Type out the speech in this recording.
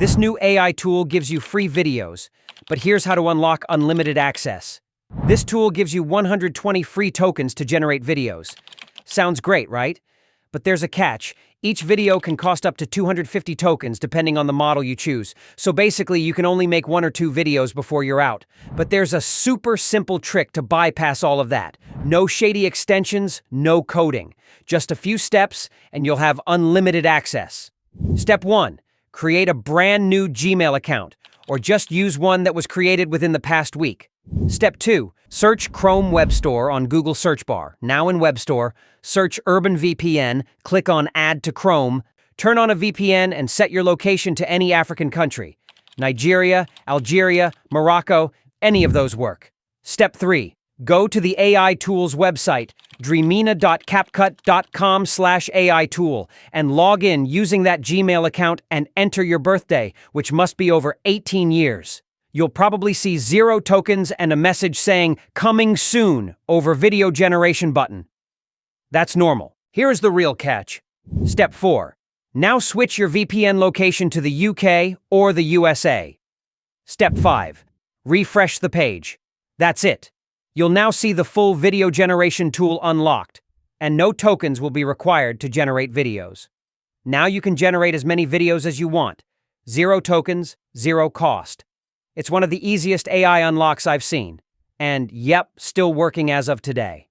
This new AI tool gives you free videos, but here's how to unlock unlimited access. This tool gives you 120 free tokens to generate videos. Sounds great, right? But there's a catch. Each video can cost up to 250 tokens depending on the model you choose. So basically, you can only make 1 or 2 videos before you're out. But there's a super simple trick to bypass all of that. No shady extensions, no coding. Just a few steps and you'll have unlimited access. Step 1. Create a brand new Gmail account, or just use one that was created within the past week. Step 2. Search Chrome Web Store on Google search bar. Now in Web Store, search Urban VPN, click on Add to Chrome, turn on a VPN and set your location to any African country. Nigeria, Algeria, Morocco, any of those work. Step 3. Go to the AI Tools website, dreamina.capcut.com/AI tool, and log in using that Gmail account and enter your birthday, which must be over 18 years. You'll probably see 0 tokens and a message saying, "Coming soon," over video generation button. That's normal. Here's the real catch. Step 4. Now switch your VPN location to the UK or the USA. Step 5. Refresh the page. That's it. You'll now see the full video generation tool unlocked, and no tokens will be required to generate videos. Now you can generate as many videos as you want. 0 tokens, 0 cost. It's one of the easiest AI unlocks I've seen. And yep, still working as of today.